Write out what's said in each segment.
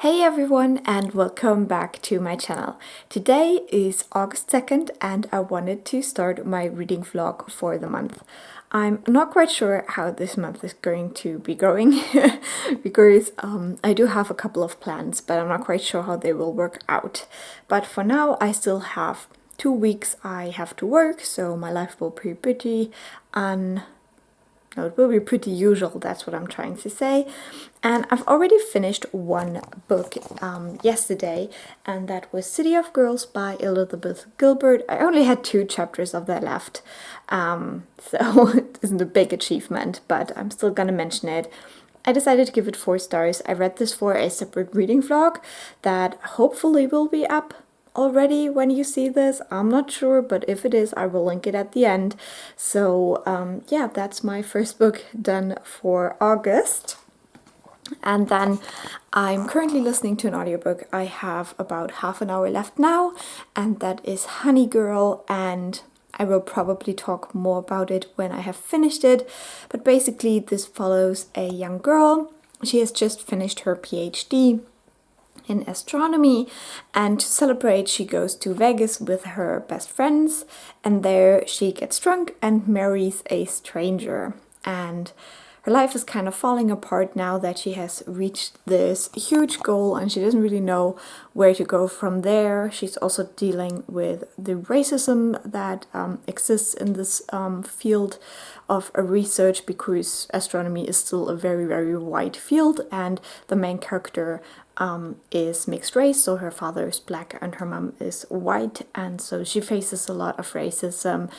Hey everyone and welcome back to my channel. Today is August 2nd and I wanted to start my reading vlog for the month. I'm not quite sure how this month is going to be going because I do have a couple of plans, but I'm not quite sure how they will work out. But for now I still have 2 weeks I have to work, so my life will be pretty no, it will be pretty usual, that's what I'm trying to say. And I've already finished one book yesterday, and that was City of Girls by Elizabeth Gilbert. I only had 2 chapters of that left, so it isn't a big achievement, but I'm still gonna mention it. I decided to give it 4 stars. I read this for a separate reading vlog that hopefully will be up already when you see this. I'm not sure, but if it is, I will link it at the end. So yeah, that's my first book done for August. And then I'm currently listening to an audiobook. I have about half an hour left now, and that is Honey Girl, and I will probably talk more about it when I have finished it. But basically this follows a young girl. She has just finished her PhD in astronomy, and to celebrate she goes to Vegas with her best friends, and there she gets drunk and marries a stranger. And her life is kind of falling apart now that she has reached this huge goal and she doesn't really know where to go from there. She's also dealing with the racism that exists in this field of research, because astronomy is still a very, very wide field, and the main character is mixed race, so her father is black and her mom is white, and so she faces a lot of racism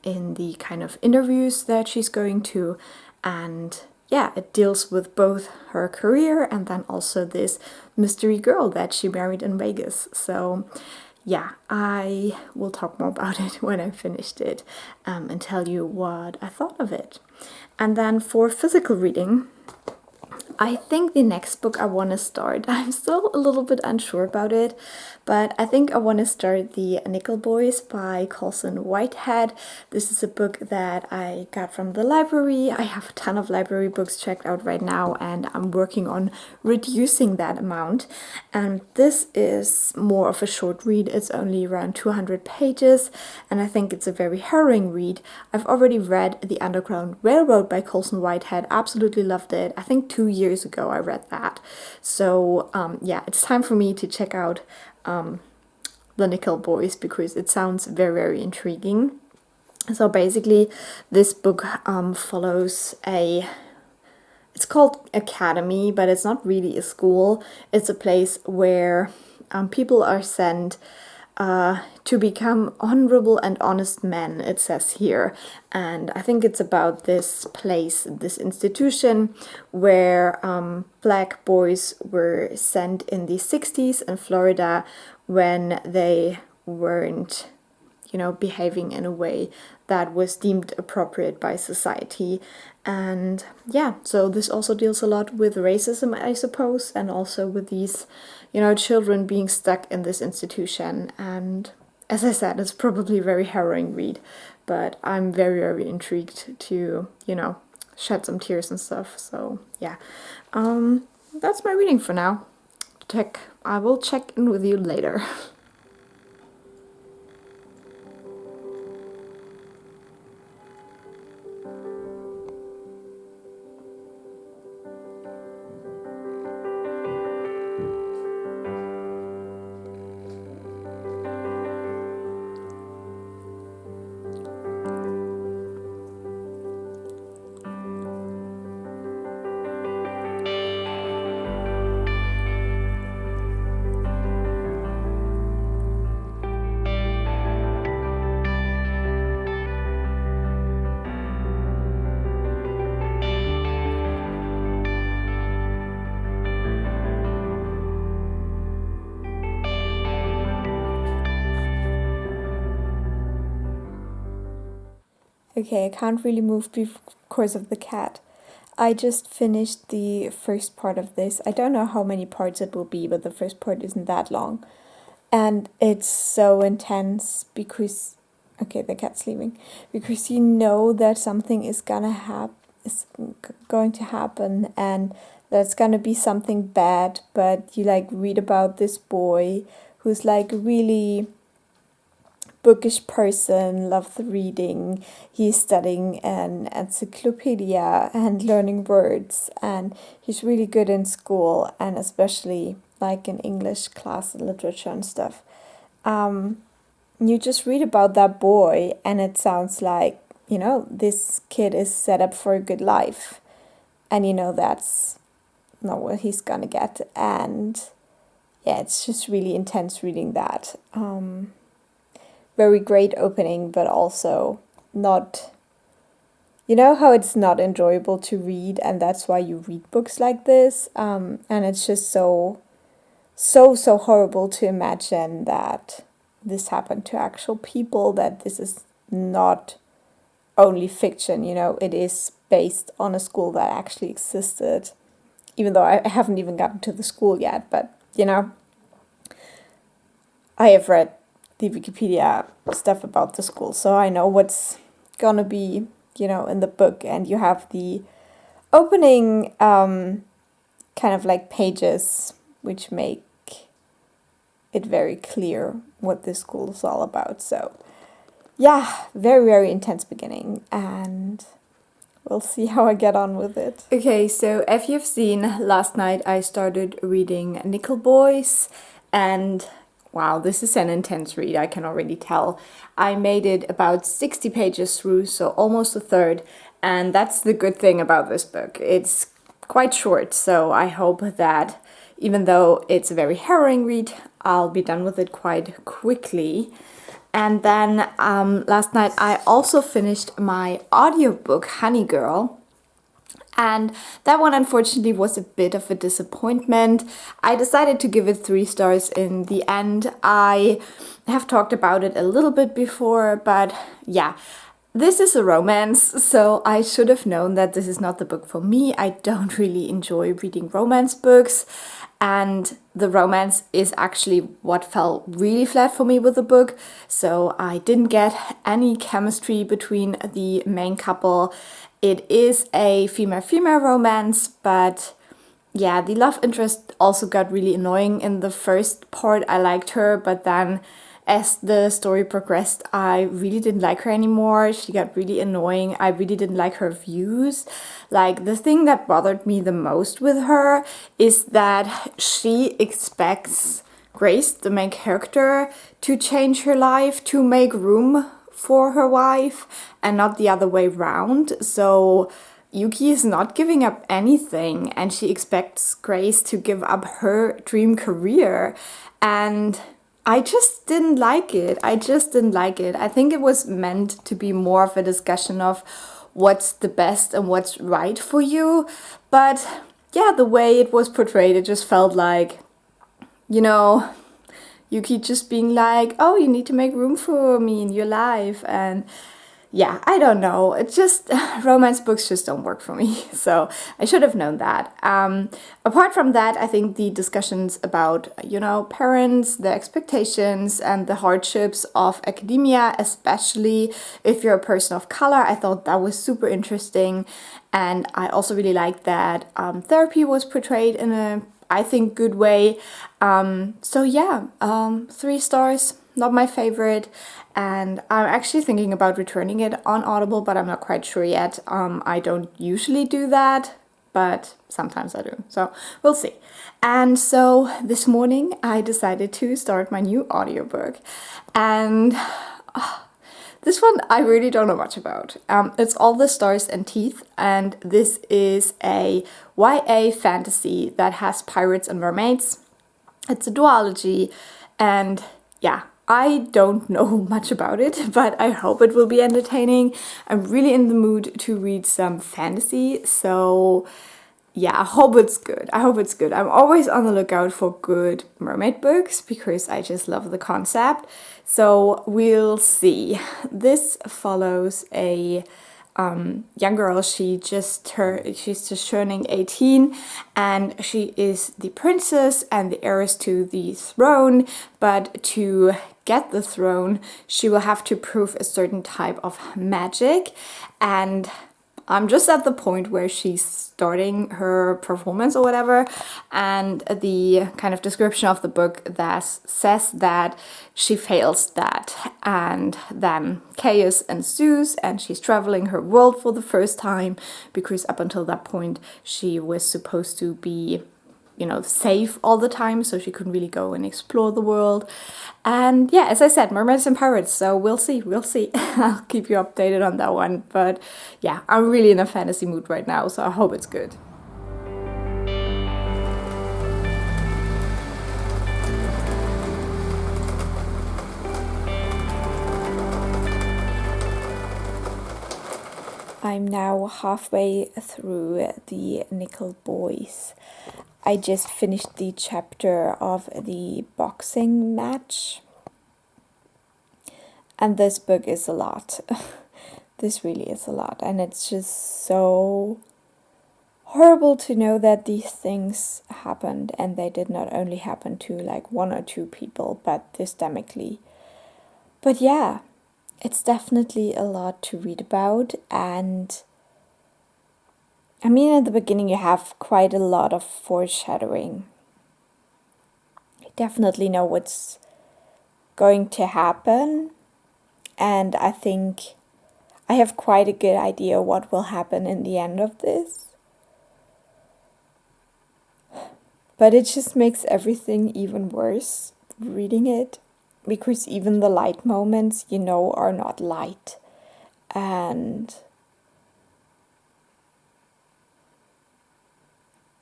in the kind of interviews that she's going to. And yeah, it deals with both her career and then also this mystery girl that she married in Vegas. So yeah, I will talk more about it when I finished it and tell you what I thought of it. And then for physical reading, I think the next book I want to start, I'm still a little bit unsure about it, but I think I want to start The Nickel Boys by Colson Whitehead. This is a book that I got from the library. I have a ton of library books checked out right now, and I'm working on reducing that amount. And this is more of a short read. It's only around 200 pages, and I think it's a very harrowing read. I've already read The Underground Railroad by Colson Whitehead, absolutely loved it. I think 2 years ago I read that. So yeah, it's time for me to check out The Nickel Boys because it sounds very, very intriguing. So basically this book follows it's called Academy, but it's not really a school. It's a place where people are sent to become honorable and honest men, it says here. And I think it's about this place, this institution, where black boys were sent in the 60s in Florida when they weren't, behaving in a way that was deemed appropriate by society. And yeah, so this also deals a lot with racism, I suppose, and also with these, children being stuck in this institution. And as I said, it's probably a very harrowing read, but I'm very, very intrigued to, shed some tears and stuff. So yeah, that's my reading for now. I will check in with you later. Okay, I can't really move because of the cat. I just finished the first part of this. I don't know how many parts it will be, but the first part isn't that long. And it's so intense because, okay, the cat's leaving. Because that something is going to happen, and that's gonna be something bad, but you like read about this boy who's like really bookish person, loves reading. He's studying an encyclopedia and learning words, and he's really good in school, and especially like in English class and literature and stuff. You just read about that boy, and it sounds like, this kid is set up for a good life, and that's not what he's gonna get. And yeah, it's just really intense reading that. Very great opening, but also not. You know how it's not enjoyable to read, and that's why you read books like this. And it's just so horrible to imagine that this happened to actual people, that this is not only fiction, it is based on a school that actually existed, even though I haven't even gotten to the school yet. But I have read the Wikipedia stuff about the school, so I know what's gonna be, in the book. And you have the opening kind of like pages which make it very clear what this school is all about. So yeah, very, very intense beginning, and we'll see how I get on with it. Okay, so as you've seen, last night I started reading Nickel Boys, and wow, this is an intense read, I can already tell. I made it about 60 pages through, so almost a third, and that's the good thing about this book. It's quite short, so I hope that even though it's a very harrowing read, I'll be done with it quite quickly. And then last night I also finished my audiobook, Honey Girl. And that one unfortunately was a bit of a disappointment. I decided to give it 3 stars in the end. I have talked about it a little bit before, but yeah. This is a romance, so I should have known that this is not the book for me. I don't really enjoy reading romance books, and the romance is actually what fell really flat for me with the book. So I didn't get any chemistry between the main couple. It is a female-female romance, but yeah, the love interest also got really annoying in the first part. I liked her, but then as the story progressed, I really didn't like her anymore. She got really annoying. I really didn't like her views. Like, the thing that bothered me the most with her is that she expects Grace, the main character, to change her life, to make room for her wife, and not the other way around. So Yuki is not giving up anything, and she expects Grace to give up her dream career. And I just didn't like it. I think it was meant to be more of a discussion of what's the best and what's right for you. But yeah, the way it was portrayed, it just felt like, Yuki just being like, oh, you need to make room for me in your life. And yeah, I don't know. It's just, romance books just don't work for me. So I should have known that. Apart from that, I think the discussions about, parents, the expectations, and the hardships of academia, especially if you're a person of color, I thought that was super interesting. And I also really liked that therapy was portrayed in a, I think, good way. So yeah, 3 stars. Not my favorite, and I'm actually thinking about returning it on Audible, but I'm not quite sure yet. I don't usually do that, but sometimes I do, so we'll see. And so this morning I decided to start my new audiobook, and this one I really don't know much about. It's All the Stars and Teeth, and this is a YA fantasy that has pirates and mermaids. It's a duology, and yeah, I don't know much about it, but I hope it will be entertaining. I'm really in the mood to read some fantasy, so yeah, I hope it's good. I'm always on the lookout for good mermaid books because I just love the concept. So we'll see. This follows a young girl. She's just turning 18, and she is the princess and the heiress to the throne. But to get the throne, she will have to prove a certain type of magic, and I'm just at the point where she's starting her performance or whatever, and the kind of description of the book that says that she fails that, and then chaos ensues, and she's traveling her world for the first time, because up until that point she was supposed to be, you know, safe all the time, so she couldn't really go and explore the world. And yeah, as I said, mermaids and pirates, so we'll see. I'll keep you updated on that one. But yeah, I'm really in a fantasy mood right now, so I hope it's good. I'm now halfway through the Nickel Boys. I just finished the chapter of the boxing match. And this book is a lot. This really is a lot. And it's just so horrible to know that these things happened. And they did not only happen to like 1 or 2 people, but systemically. But yeah, it's definitely a lot to read about. And I mean, at the beginning you have quite a lot of foreshadowing. You definitely know what's going to happen, and I think I have quite a good idea what will happen in the end of this. But it just makes everything even worse reading it, because even the light moments, you know, are not light. And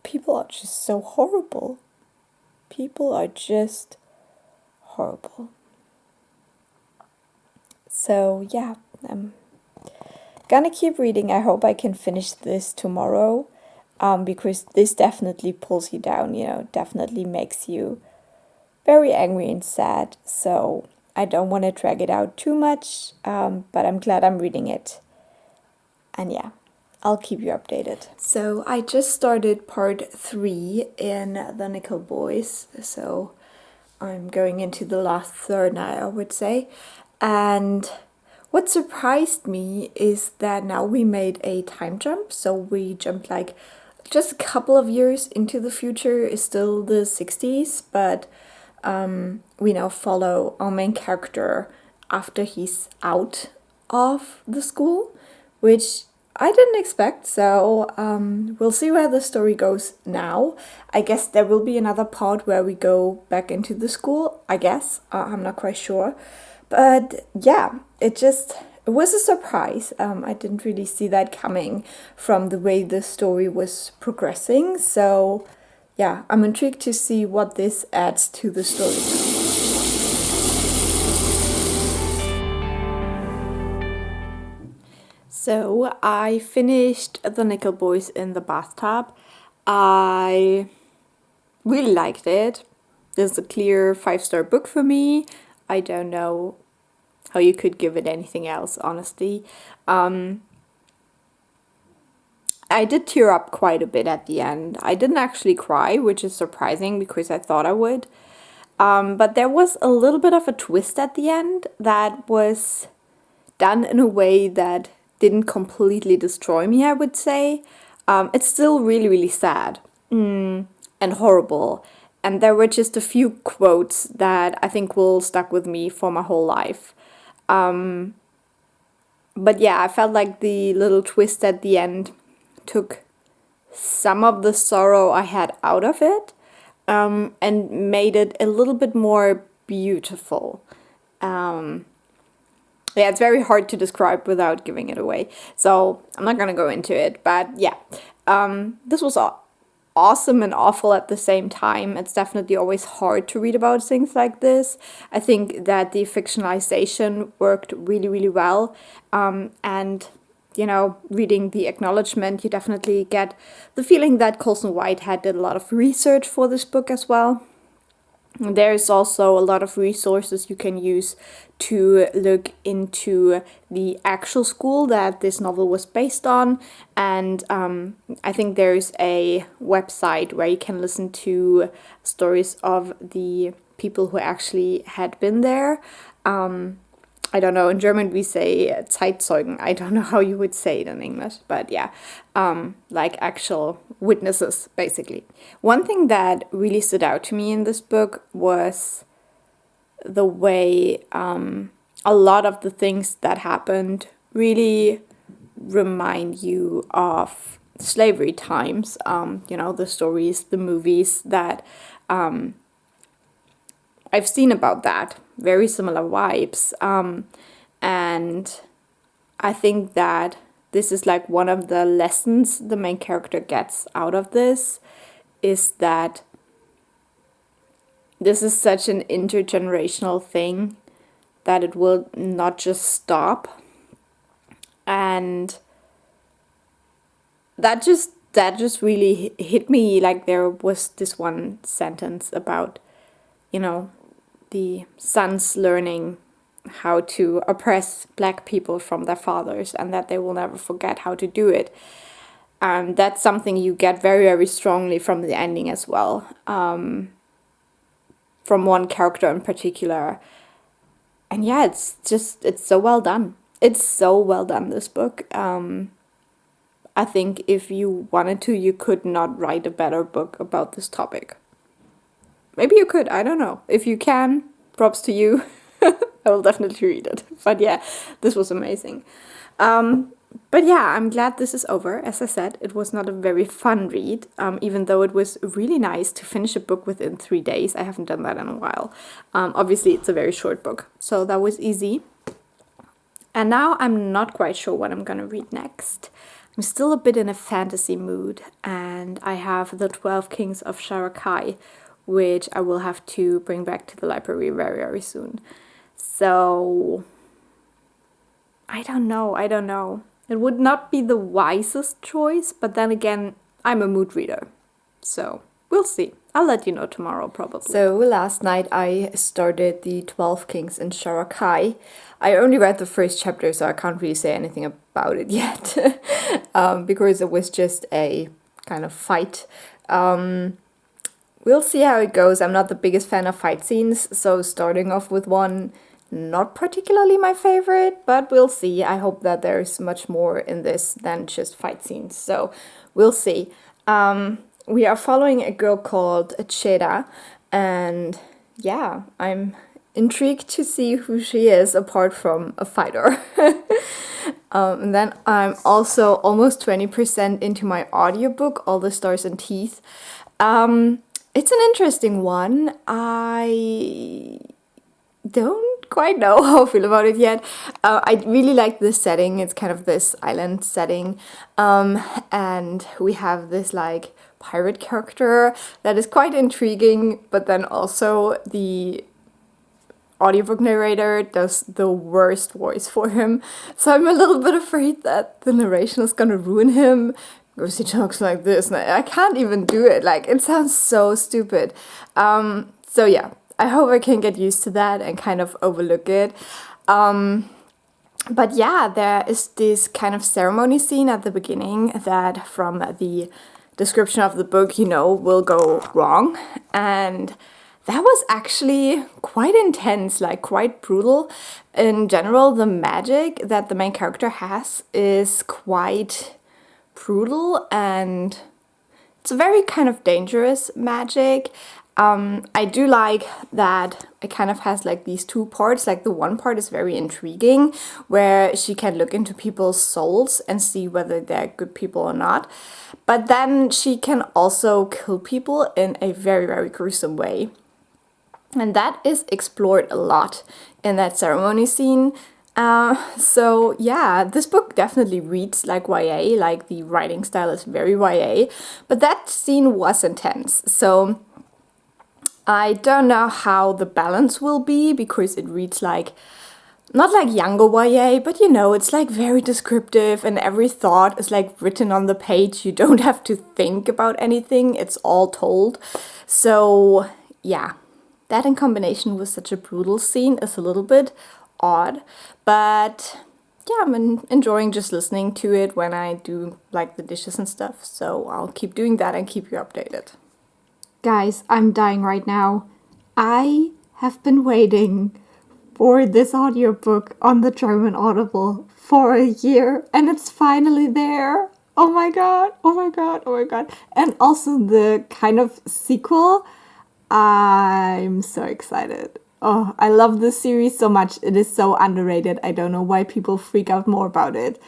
people are just so horrible. People are just horrible. So yeah, I'm gonna keep reading. I hope I can finish this tomorrow, because this definitely pulls you down, you know, definitely makes you very angry and sad. So I don't want to drag it out too much, but I'm glad I'm reading it. And yeah, I'll keep you updated. So I just started part 3 in the Nickel Boys, so I'm going into the last third now, I would say. And what surprised me is that now we made a time jump, so we jumped like just a couple of years into the future. Is still the 60s, but we now follow our main character after he's out of the school, which I didn't expect. So we'll see where the story goes now. I guess there will be another part where we go back into the school, I guess. I'm not quite sure. But yeah, it was a surprise. I didn't really see that coming from the way the story was progressing. So yeah, I'm intrigued to see what this adds to the story. So I finished The Nickel Boys in the bathtub. I really liked it. This is a clear 5-star book for me. I don't know how you could give it anything else, honestly. I did tear up quite a bit at the end. I didn't actually cry, which is surprising because I thought I would. But there was a little bit of a twist at the end that was done in a way that didn't completely destroy me, I would say. It's still really, really sad and horrible. And there were just a few quotes that I think will stuck with me for my whole life. But yeah, I felt like the little twist at the end took some of the sorrow I had out of it, and made it a little bit more beautiful. Yeah, it's very hard to describe without giving it away, so I'm not gonna go into it. But yeah, this was awesome and awful at the same time. It's definitely always hard to read about things like this. I think that the fictionalization worked really, really well, and you know, reading the acknowledgement, you definitely get the feeling that Colson Whitehead did a lot of research for this book as well. There's also a lot of resources you can use to look into the actual school that this novel was based on. And I think there's a website where you can listen to stories of the people who actually had been there. I I don't know, in German we say Zeitzeugen. I don't know how you would say it in English, but yeah, like actual witnesses, basically. One thing that really stood out to me in this book was the way a lot of the things that happened really remind you of slavery times. The stories, the movies that I've seen about that, very similar vibes. And I think that this is like one of the lessons the main character gets out of this, is that this is such an intergenerational thing that it will not just stop. And that just really hit me. Like, there was this one sentence about, the sons learning how to oppress Black people from their fathers, and that they will never forget how to do it. That's something you get very, very strongly from the ending as well. From one character in particular. And yeah, it's so well done. It's so well done, this book. I think if you wanted to, you could not write a better book about this topic. Maybe you could, I don't know. If you can, props to you. I will definitely read it. But yeah, this was amazing. But yeah, I'm glad this is over. As I said, it was not a very fun read, even though it was really nice to finish a book within 3 days. I haven't done that in a while. Obviously, it's a very short book, so that was easy. And now I'm not quite sure what I'm gonna read next. I'm still a bit in a fantasy mood, and I have The 12 Kings of Sharakai, which I will have to bring back to the library very, very soon. So I don't know. It would not be the wisest choice, but then again, I'm a mood reader. So we'll see. I'll let you know tomorrow, probably. So last night I started The 12 Kings in Sharakai. I only read the first chapter, so I can't really say anything about it yet. Because it was just a kind of fight. We'll see how it goes. I'm not the biggest fan of fight scenes, so starting off with one, not particularly my favorite, but we'll see. I hope that there's much more in this than just fight scenes, so we'll see. We are following a girl called Cheda, and yeah, I'm intrigued to see who she is apart from a fighter. And then I'm also almost 20% into my audiobook, All the Stars and Teeth. It's an interesting one. I don't quite know how I feel about it yet. I really like the setting. It's kind of this island setting. And we have this like pirate character that is quite intriguing, but then also the audiobook narrator does the worst voice for him. So I'm a little bit afraid that the narration is gonna ruin him, because he talks like this, and I can't even do it. Like, it sounds so stupid. So yeah, I hope I can get used to that and kind of overlook it. But yeah, there is this kind of ceremony scene at the beginning that, from the description of the book, will go wrong. And that was actually quite intense, like quite brutal. In general, the magic that the main character has is quite brutal, and it's a very kind of dangerous magic. I do like that it kind of has like these two parts. Like, the one part is very intriguing, where she can look into people's souls and see whether they're good people or not. But then she can also kill people in a very, very gruesome way. And that is explored a lot in that ceremony scene. So yeah, this book definitely reads like YA, like the writing style is very YA, but that scene was intense. So I don't know how the balance will be, because it reads like, not like younger YA, but it's like very descriptive, and every thought is like written on the page. You don't have to think about anything, it's all told. So yeah, that in combination with such a brutal scene is a little bit odd, but yeah, I'm enjoying just listening to it when I do like the dishes and stuff, so I'll keep doing that and keep you updated. Guys, I'm dying right now. I have been waiting for this audiobook on the German Audible for a year, and it's finally there. Oh my god, oh my god, oh my god. And also the kind of sequel. I'm so excited. Oh, I love this series so much. It is so underrated. I don't know why people freak out more about it.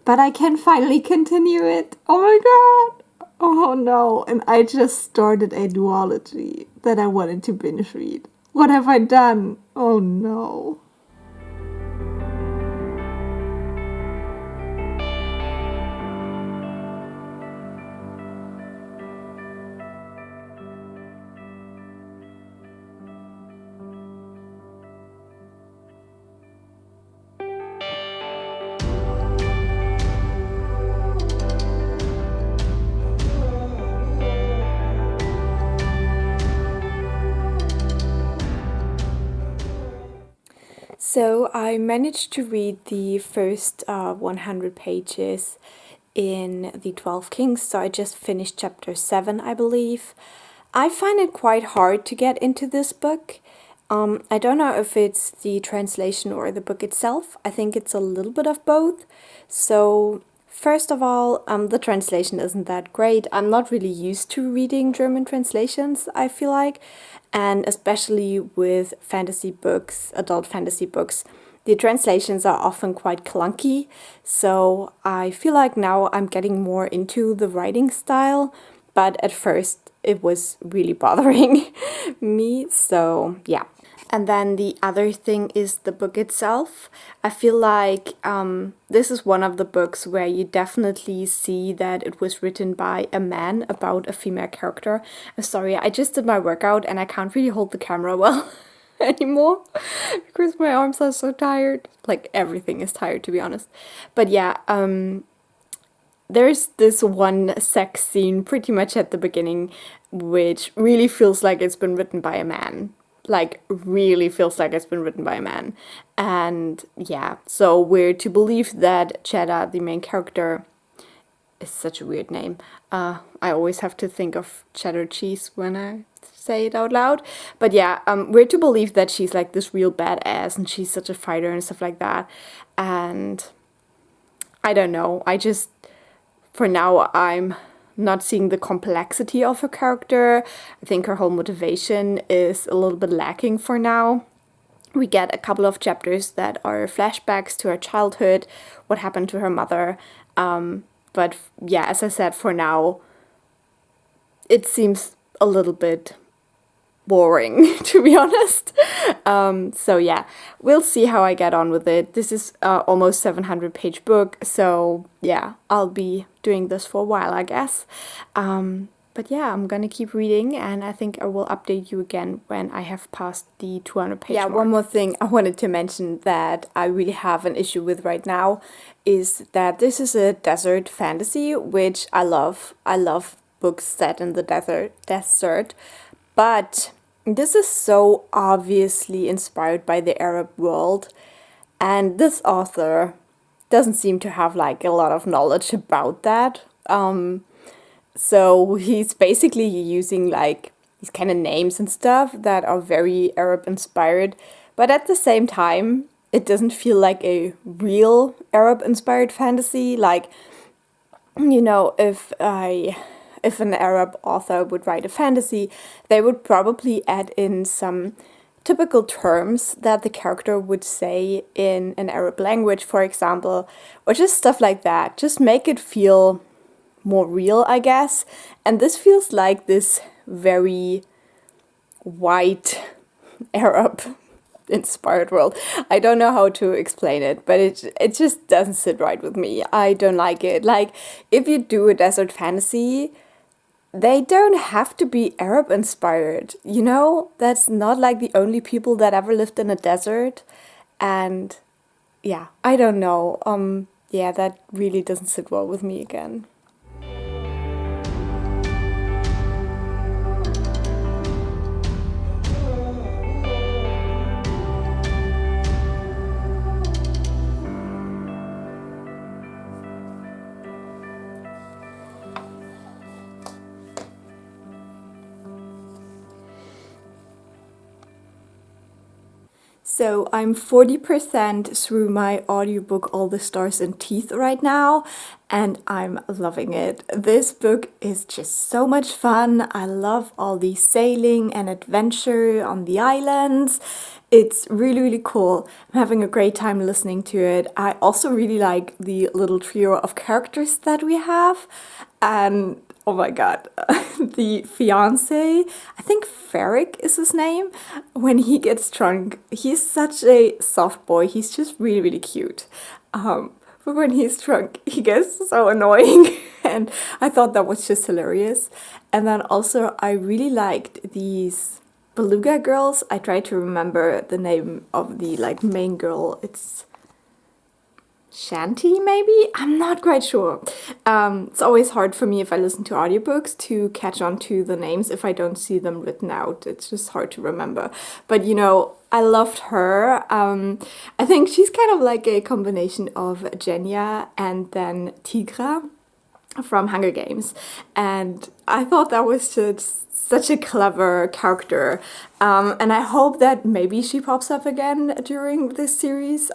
But I can finally continue it. Oh my god. Oh no. And I just started a duology that I wanted to binge read. What have I done? Oh no. So I managed to read the first 100 pages in the 12 Kings, so I just finished chapter 7, I believe. I find it quite hard to get into this book. I don't know if it's the translation or the book itself. I think it's a little bit of both. So first of all, the translation isn't that great. I'm not really used to reading German translations, I feel like, and especially with fantasy books, adult fantasy books, the translations are often quite clunky. So I feel like now I'm getting more into the writing style, but at first it was really bothering me. So yeah. And then the other thing is the book itself. I feel like this is one of the books where you definitely see that it was written by a man about a female character. I'm sorry, I just did my workout and I can't really hold the camera well anymore because my arms are so tired. Like everything is tired, to be honest. But yeah, there's this one sex scene pretty much at the beginning which really feels like it's been written by a man. Like, really feels like it's been written by a man. And yeah, so we're to believe that Cheddar, the main character, is such a weird name. I always have to think of cheddar cheese when I say it out loud. But yeah, we're to believe that she's like this real badass and she's such a fighter and stuff like that. And I don't know. For now, I'm not seeing the complexity of her character. I think her whole motivation is a little bit lacking for now. We get a couple of chapters that are flashbacks to her childhood, what happened to her mother. But yeah, as I said, for now, it seems a little bit boring, to be honest. So yeah, we'll see how I get on with it. This is almost 700-page book, so yeah, I'll be doing this for a while, I guess. But yeah, I'm gonna keep reading, and I think I will update you again when I have passed the 200-page mark. One more thing I wanted to mention that I really have an issue with right now is that this is a desert fantasy, which I love. I love books set in the desert, but this is so obviously inspired by the Arab world, and this author doesn't seem to have like a lot of knowledge about that. So he's basically using like these kind of names and stuff that are very Arab inspired, but at the same time, it doesn't feel like a real Arab inspired fantasy. Like, you know, if an Arab author would write a fantasy, they would probably add in some typical terms that the character would say in an Arab language, for example, or just stuff like that. Just make it feel more real, I guess. And this feels like this very white Arab inspired world. I don't know how to explain it, but it just doesn't sit right with me. I don't like it. Like, if you do a desert fantasy, they don't have to be Arab inspired, you know? That's not like the only people that ever lived in a desert. And yeah, I don't know. Yeah, that really doesn't sit well with me again. So I'm 40% through my audiobook All the Stars and Teeth right now, and I'm loving it. This book is just so much fun. I love all the sailing and adventure on the islands. It's really, really cool. I'm having a great time listening to it. I also really like the little trio of characters that we have. And oh my god, the fiance, I think Ferric is his name, when he gets drunk, he's such a soft boy. He's just really, really cute. But when he's drunk, he gets so annoying. And I thought that was just hilarious. And then also, I really liked these beluga girls. I tried to remember the name of the main girl. It's Shanty, maybe? I'm not quite sure. It's always hard for me if I listen to audiobooks to catch on to the names if I don't see them written out. It's just hard to remember. But I loved her. I think she's kind of like a combination of Genya and then Tigra from Hunger Games. And I thought that was just such a clever character. And I hope that maybe she pops up again during this series.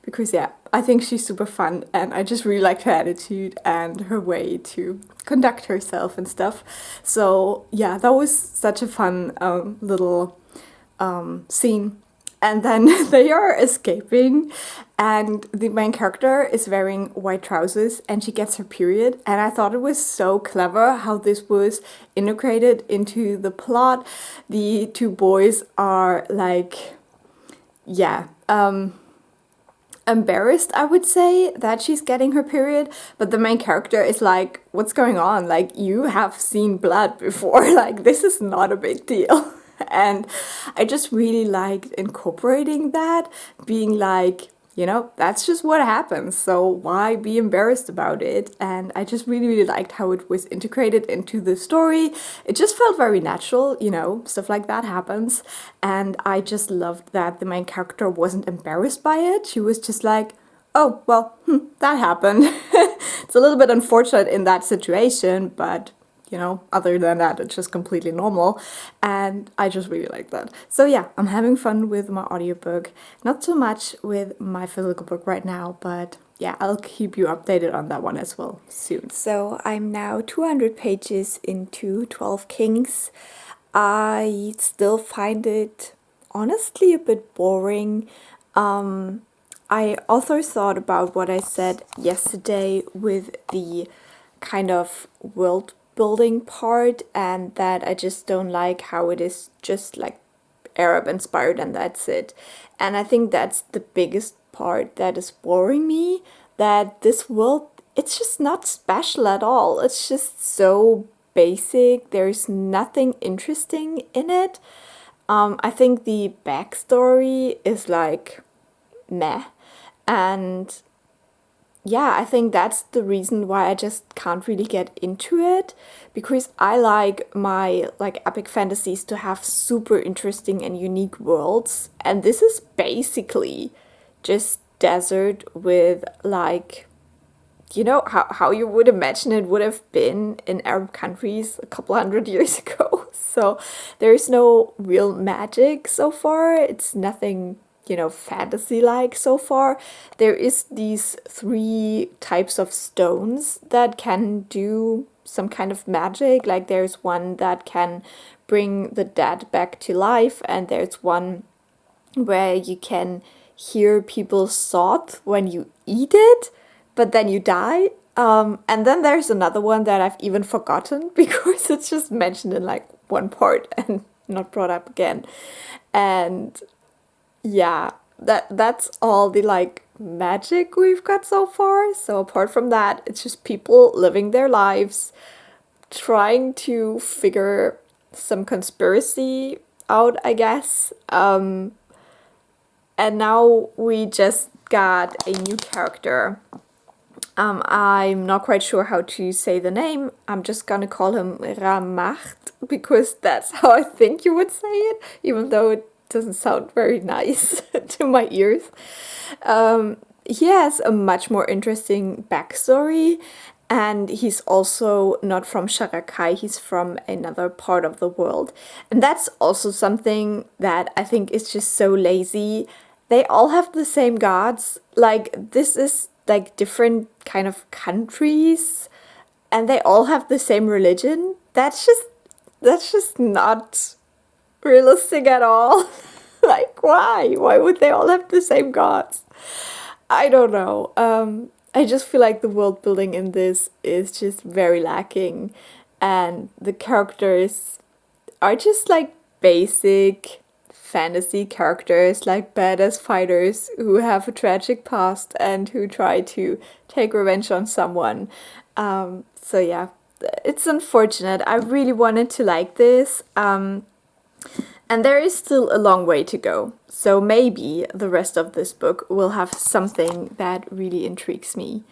Because yeah, I think she's super fun and I just really like her attitude and her way to conduct herself and stuff. So yeah, that was such a fun little scene. And then they are escaping, and the main character is wearing white trousers and she gets her period. And I thought it was so clever how this was integrated into the plot. The two boys are embarrassed, I would say, that she's getting her period, but the main character is like, what's going on? Like, you have seen blood before, like, this is not a big deal. And I just really liked incorporating that, being like, that's just what happens, so why be embarrassed about it? And I just really, really liked how it was integrated into the story. It just felt very natural, stuff like that happens. And I just loved that the main character wasn't embarrassed by it. She was just like, oh, well, that happened. It's a little bit unfortunate in that situation, but other than that, it's just completely normal. And I just really like that. So yeah, I'm having fun with my audiobook. Not so much with my physical book right now, but yeah, I'll keep you updated on that one as well soon. So I'm now 200 pages into 12 Kings. I still find it honestly a bit boring. I also thought about what I said yesterday with the kind of world building part, and that I just don't like how it is just like Arab inspired and that's it. And I think that's the biggest part that is boring me, that this world, it's just not special at all. It's just so basic. There's nothing interesting in it. I think the backstory is like meh, and yeah, I think that's the reason why I just can't really get into it, because I like my epic fantasies to have super interesting and unique worlds, and this is basically just desert with how you would imagine it would have been in Arab countries a couple hundred years ago. So there's no real magic so far. It's nothing fantasy like so far. There is these 3 types of stones that can do some kind of magic. Like there's one that can bring the dead back to life, and there's one where you can hear people's thoughts when you eat it, but then you die. And then there's another one that I've even forgotten because it's just mentioned in one part and not brought up again. And yeah, that's all the magic we've got so far. So apart from that, it's just people living their lives, trying to figure some conspiracy out, I guess. And now we just got a new character. I'm not quite sure how to say the name. I'm just gonna call him Ramacht because that's how I think you would say it, even though it doesn't sound very nice to my ears. He has a much more interesting backstory, And he's also not from Sharakai, he's from another part of the world. And that's also something that I think is just so lazy. They all have the same gods. Like, this is like different kind of countries, and they all have the same religion. That's just not realistic at all. Like, why? Why would they all have the same gods? I don't know. I just feel like the world building in this is just very lacking, and the characters are just like basic fantasy characters, like badass fighters who have a tragic past and who try to take revenge on someone. So yeah, it's unfortunate. I really wanted to like this. And there is still a long way to go. So maybe the rest of this book will have something that really intrigues me.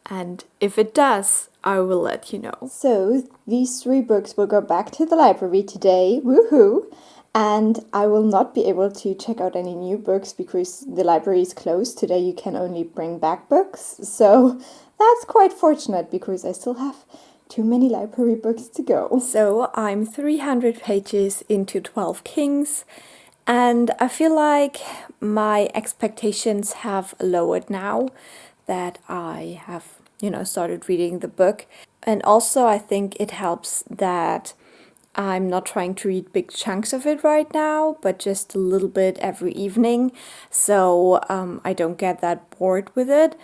And if it does, I will let you know. So these 3 books will go back to the library today. Woohoo! And I will not be able to check out any new books because the library is closed. Today you can only bring back books. So that's quite fortunate because I still have too many library books to go. So I'm 300 pages into 12 Kings, and I feel like my expectations have lowered now that I have, started reading the book. And also I think it helps that I'm not trying to read big chunks of it right now, but just a little bit every evening, so I don't get that bored with it.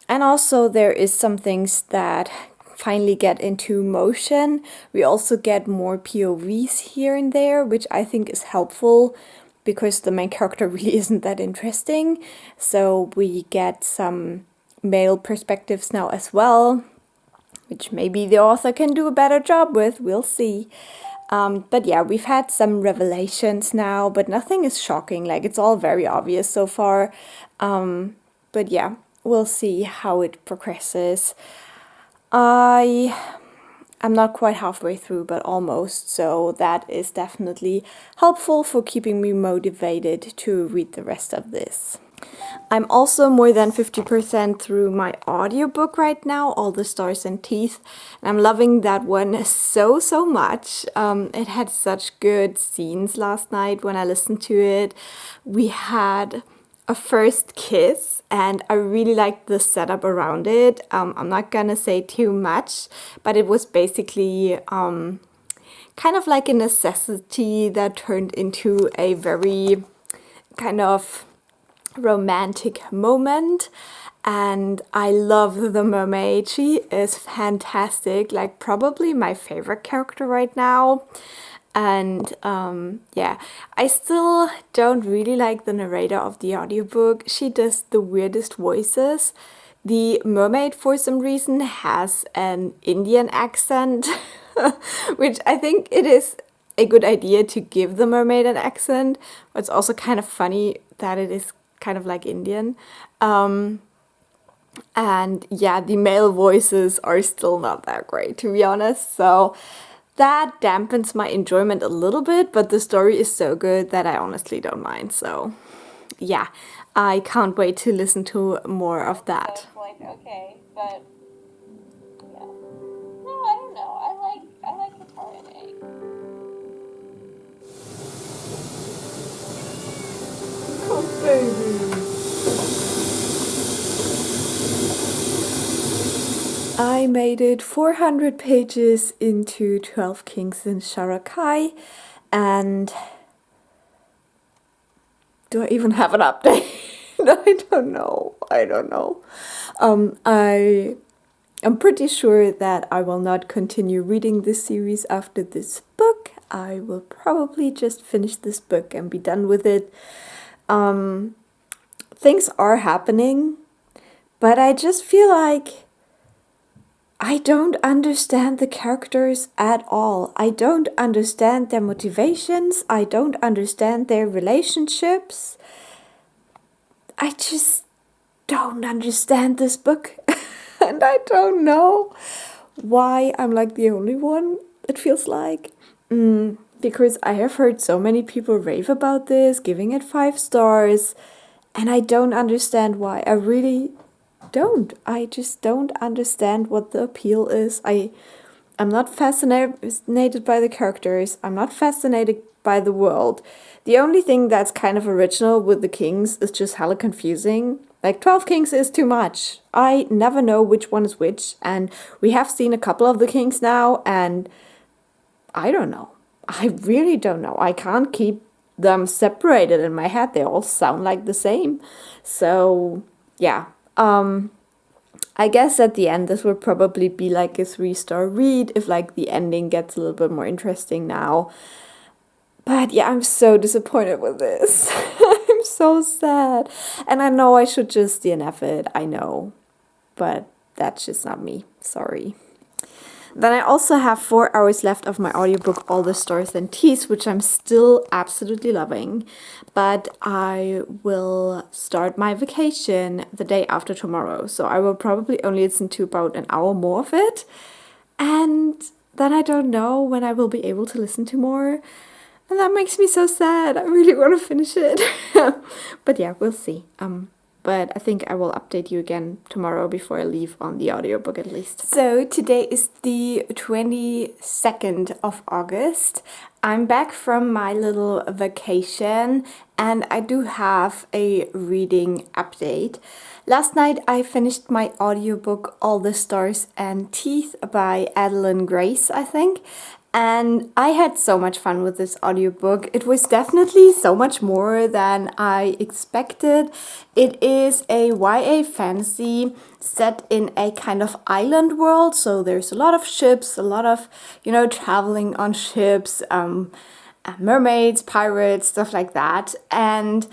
And also there is some things that finally get into motion. We also get more POVs here and there, which I think is helpful because the main character really isn't that interesting. So we get some male perspectives now as well, which maybe the author can do a better job with, we'll see. But yeah, we've had some revelations now, but nothing is shocking, like it's all very obvious so far. But yeah, we'll see how it progresses. I'm not quite halfway through, but almost, so that is definitely helpful for keeping me motivated to read the rest of this. I'm also more than 50% through my audiobook right now, All the Stars and Teeth, and I'm loving that one so much. It had such good scenes last night when I listened to it. We had a first kiss, and I really liked the setup around it. I'm not gonna say too much, but it was basically kind of like a necessity that turned into a very kind of romantic moment. And I love the mermaid. She is fantastic, like probably my favorite character right now. And yeah, I still don't really like the narrator of the audiobook. She does the weirdest voices. The mermaid, for some reason, has an Indian accent, which I think it is a good idea to give the mermaid an accent, but it's also kind of funny that it is kind of like Indian. And yeah, the male voices are still not that great, to be honest. So that dampens my enjoyment a little bit, but the story is so good that I honestly don't mind. So yeah, I can't wait to listen to more of that. So it's like, okay, but yeah. No, I don't know. I like Guitar and Egg. Oh, baby. I made it 400 pages into 12 Kings in Sharakai, and do I even have an update? I don't know. I'm pretty sure that I will not continue reading this series after this book. I will probably just finish this book and be done with it. Things are happening, but I just feel like I don't understand the characters at all. I don't understand their motivations. I don't understand their relationships. I just don't understand this book. And I don't know why I'm like the only one, it feels like. Because I have heard so many people rave about this, giving it 5 stars, and I don't understand why. I really don't. I just don't understand what the appeal is. I'm not fascinated by the characters. I'm not fascinated by the world. The only thing that's kind of original with the kings is just hella confusing. Like 12 kings is too much. I never know which one is which, and we have seen a couple of the kings now, and I don't know. I really don't know. I can't keep them separated in my head. They all sound like the same. So, yeah. I guess at the end this would probably be like a 3-star read if like the ending gets a little bit more interesting now. But yeah, I'm so disappointed with this. I'm so sad. And I know I should just DNF it, I know. But that's just not me. Sorry. Then I also have 4 hours left of my audiobook All the Stars and Teas, which I'm still absolutely loving. But I will start my vacation the day after tomorrow. So I will probably only listen to about an hour more of it. And then I don't know when I will be able to listen to more. And that makes me so sad. I really want to finish it. But yeah, we'll see. But I think I will update you again tomorrow before I leave on the audiobook at least. So today is the 22nd of August. I'm back from my little vacation and I do have a reading update. Last night I finished my audiobook All the Stars and Teeth by Adeline Grace, I think. And I had so much fun with this audiobook. It was definitely so much more than I expected. It is a YA fantasy set in a kind of island world. So there's a lot of ships, a lot of, traveling on ships, mermaids, pirates, stuff like that. And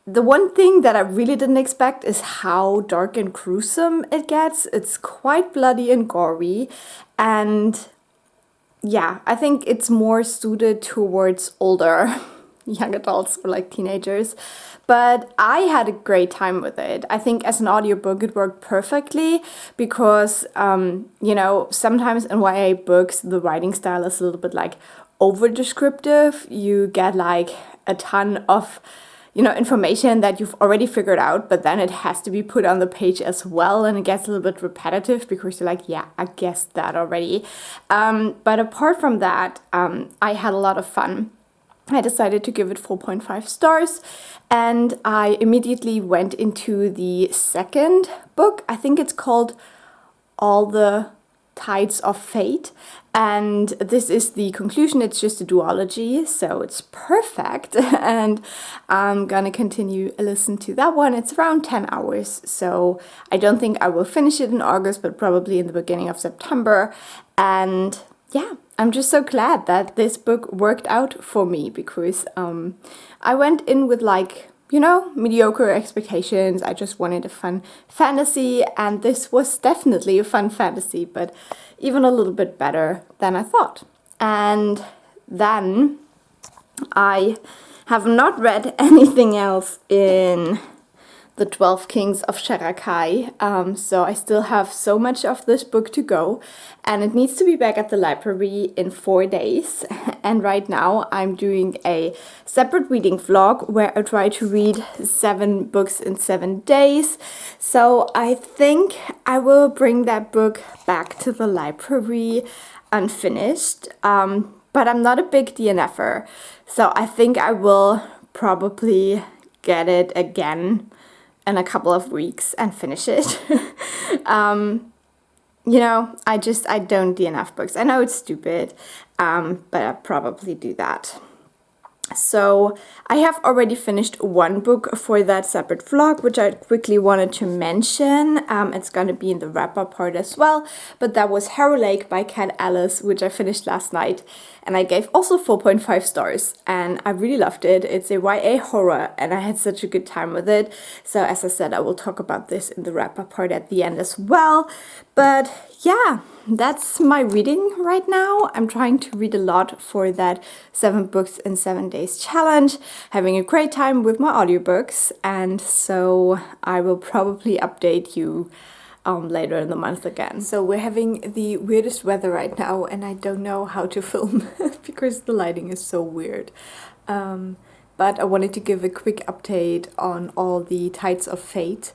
the one thing that I really didn't expect is how dark and gruesome it gets. It's quite bloody and gory. And yeah, I think it's more suited towards older young adults or like teenagers. But I had a great time with it. I think as an audiobook it worked perfectly because, sometimes in YA books the writing style is a little bit like over descriptive. You get like a ton of information that you've already figured out, but then it has to be put on the page as well, and it gets a little bit repetitive because you're like, yeah, I guessed that already. But apart from that, I had a lot of fun. I decided to give it 4.5 stars, and I immediately went into the second book. I think it's called All the Tides of Fate, and this is the conclusion. It's just a duology, so it's perfect. And I'm gonna continue listen to that one. It's around 10 hours, so I don't think I will finish it in August, but probably in the beginning of September. And yeah, I'm just so glad that this book worked out for me because I went in with like mediocre expectations. I just wanted a fun fantasy, and this was definitely a fun fantasy, but even a little bit better than I thought. And then I have not read anything else in the 12 Kings of Sharakai, so I still have so much of this book to go, and it needs to be back at the library in 4 days. And right now I'm doing a separate reading vlog where I try to read 7 books in 7 days. So I think I will bring that book back to the library unfinished, but I'm not a big DNFer, so I think I will probably get it again in a couple of weeks and finish it. I don't DNF books. I know it's stupid, but I'll probably do that. So I have already finished one book for that separate vlog, which I quickly wanted to mention. It's going to be in the wrap-up part as well, but that was Harrow by Kat Ellis, which I finished last night, and I gave also 4.5 stars, and I really loved it. It's a YA horror, and I had such a good time with it. So as I said, I will talk about this in the wrap-up part at the end as well. But yeah, that's my reading right now. I'm trying to read a lot for that 7 books in 7 days challenge, having a great time with my audiobooks, and so I will probably update you later in the month again. So we're having the weirdest weather right now, and I don't know how to film because the lighting is so weird. But I wanted to give a quick update on all the Tides of Fate.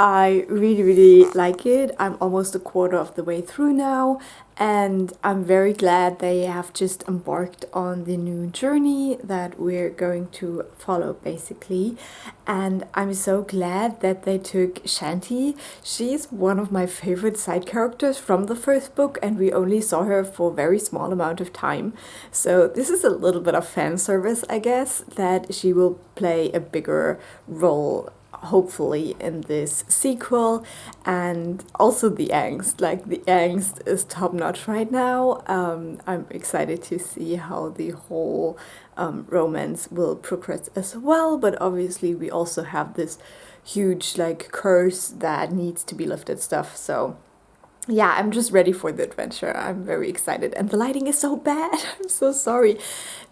I really like it. I'm almost a quarter of the way through now, and I'm very glad they have just embarked on the new journey that we're going to follow basically. And I'm so glad that they took Shanti. She's one of my favorite side characters from the first book, and we only saw her for a very small amount of time. So this is a little bit of fan service, I guess, that she will play a bigger role hopefully in this sequel. And also the angst, like the angst is top notch right now. I'm excited to see how the whole romance will progress as well, but obviously we also have this huge like curse that needs to be lifted stuff. So yeah, I'm just ready for the adventure. I'm very excited, and the lighting is so bad. I'm so sorry.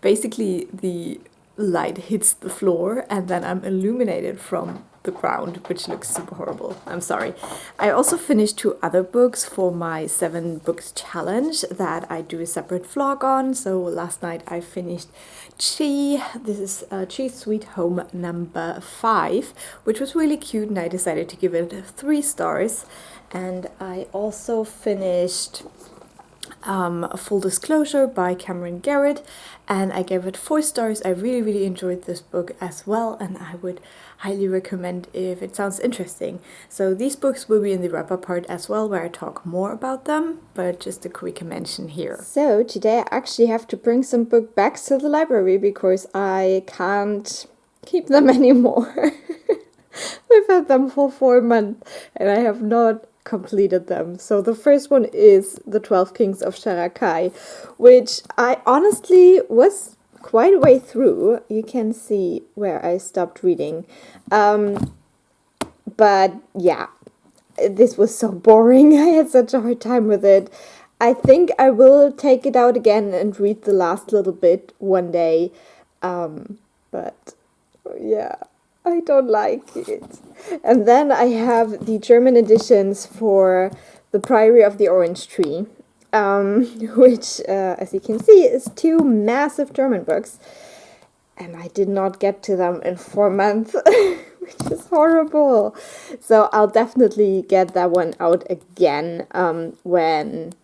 Basically the light hits the floor and then I'm illuminated from the ground, which looks super horrible. I'm sorry. I also finished 2 other books for my 7 books challenge that I do a separate vlog on. So last night I finished Chi. This is Chi's Sweet Home number 5, which was really cute, and I decided to give it 3 stars. And I also finished Full Disclosure by Cameron Garrett, and I gave it 4 stars. I really enjoyed this book as well, and I would highly recommend if it sounds interesting. So these books will be in the wrap-up part as well, where I talk more about them, but just a quick mention here. So today I actually have to bring some book back to the library because I can't keep them anymore. We've had them for 4 months and I have not completed them. So the first one is The 12 Kings of Sharakai, which I honestly was quite a way through. You can see where I stopped reading. But yeah, this was so boring. I had such a hard time with it. I think I will take it out again and read the last little bit one day. But yeah, I don't like it. And then I have the German editions for The Priory of the Orange Tree, which, as you can see, is 2 massive German books. And I did not get to them in 4 months, which is horrible. So I'll definitely get that one out again when,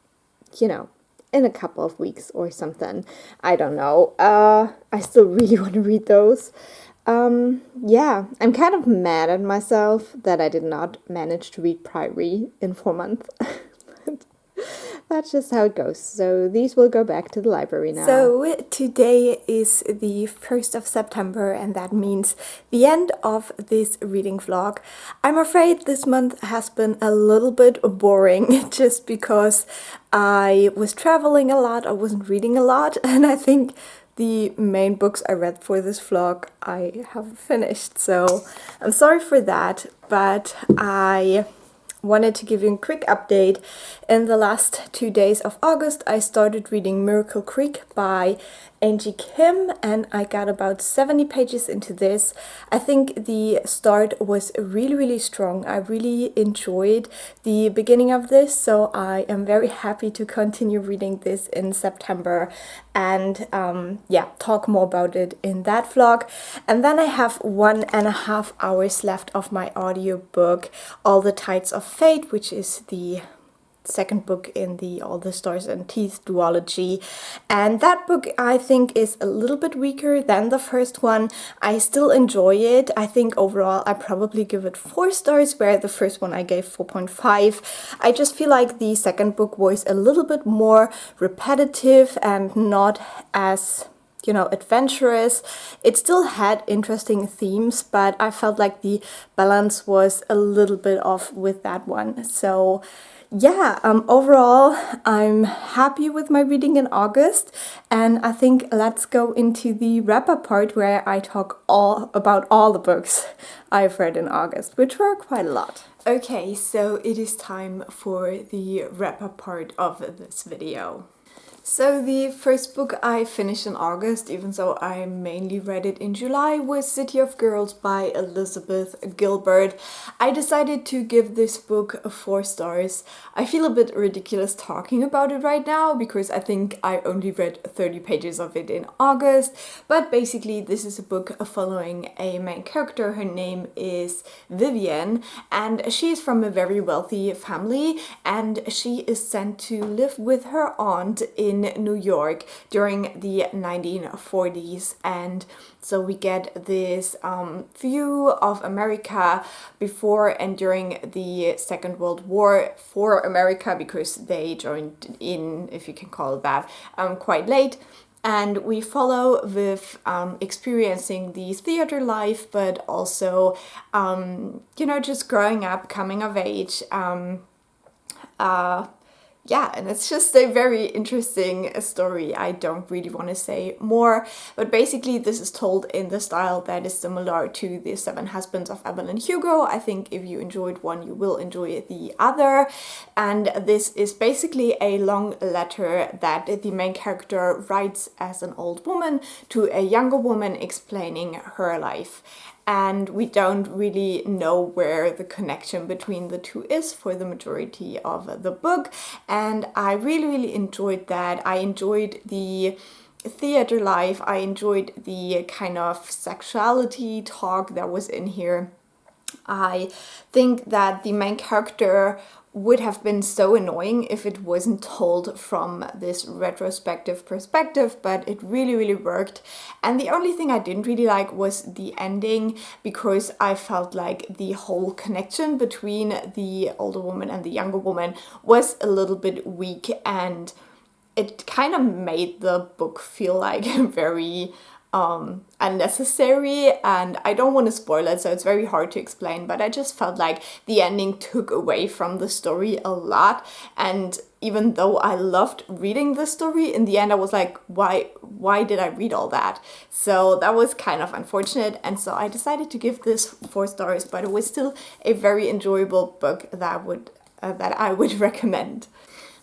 you know, in a couple of weeks or something. I don't know. I still really want to read those. Yeah, I'm kind of mad at myself that I did not manage to read Priory in 4 months. That's just how it goes. So these will go back to the library now. So today is the 1st of September, and that means the end of this reading vlog. I'm afraid this month has been a little bit boring just because I was traveling a lot, I wasn't reading a lot, and I think the main books I read for this vlog I have finished. So I'm sorry for that, but I wanted to give you a quick update. In the last 2 days of August, I started reading Miracle Creek by Angie Kim, and I got about 70 pages into this. I think the start was really strong. I really enjoyed the beginning of this, so I am very happy to continue reading this in September and yeah, talk more about it in that vlog. And then I have 1.5 hours left of my audiobook, All the Tides of Fate, which is the second book in the All the Stars and Teeth duology. And that book I think is a little bit weaker than the first one. I still enjoy it. I think overall I probably give it 4 stars, where the first one I gave 4.5. I just feel like the second book was a little bit more repetitive and not as, you know, adventurous. It still had interesting themes, but I felt like the balance was a little bit off with that one. So yeah, overall, I'm happy with my reading in August, and I think let's go into the wrap-up part where I talk about all the books I've read in August, which were quite a lot. Okay, so it is time for the wrap-up part of this video. So the first book I finished in August, even though I mainly read it in July, was City of Girls by Elizabeth Gilbert. I decided to give this book 4 stars. I feel a bit ridiculous talking about it right now because I think I only read 30 pages of it in August, but basically this is a book following a main character. Her name is Vivian and she is from a very wealthy family and she is sent to live with her aunt in New York during the 1940s, and so we get this view of America before and during the Second World War for America, because they joined in, if you can call it that, quite late. And we follow with experiencing the theater life, but also, just growing up, coming of age. Yeah, and it's just a very interesting story. I don't really want to say more, but basically this is told in the style that is similar to The Seven Husbands of Evelyn Hugo. I think if you enjoyed one, you will enjoy the other. And this is basically a long letter that the main character writes as an old woman to a younger woman explaining her life. And we don't really know where the connection between the two is for the majority of the book. And I really enjoyed that. I enjoyed the theater life. I enjoyed the kind of sexuality talk that was in here. I think that the main character would have been so annoying if it wasn't told from this retrospective perspective, but it really worked. And the only thing I didn't really like was the ending, because I felt like the whole connection between the older woman and the younger woman was a little bit weak, and it kind of made the book feel like very unnecessary, and I don't want to spoil it, so it's very hard to explain, but I just felt like the ending took away from the story a lot. And even though I loved reading the story, in the end I was like, why did I read all that? So that was kind of unfortunate, and so I decided to give this 4 stars, but it was still a very enjoyable book that I would recommend.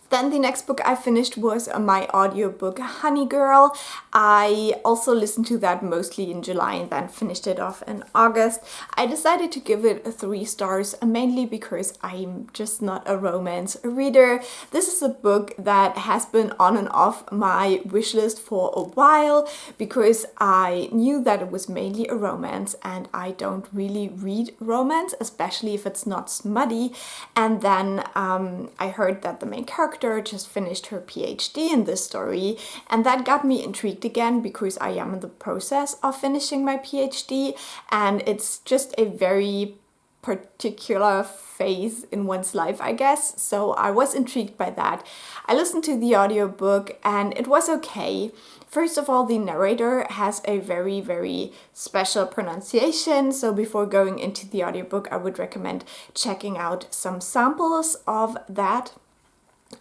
Then the next book I finished was my audiobook Honey Girl. I also listened to that mostly in July and then finished it off in August. I decided to give it 3 stars, mainly because I'm just not a romance reader. This is a book that has been on and off my wishlist for a while, because I knew that it was mainly a romance and I don't really read romance, especially if it's not smutty. And then I heard that the main character just finished her PhD in this story, and that got me intrigued again, because I am in the process of finishing my PhD, and it's just a very particular phase in one's life, I guess. So I was intrigued by that. I listened to the audiobook and it was okay. First of all, the narrator has a very special pronunciation, so before going into the audiobook, I would recommend checking out some samples of that.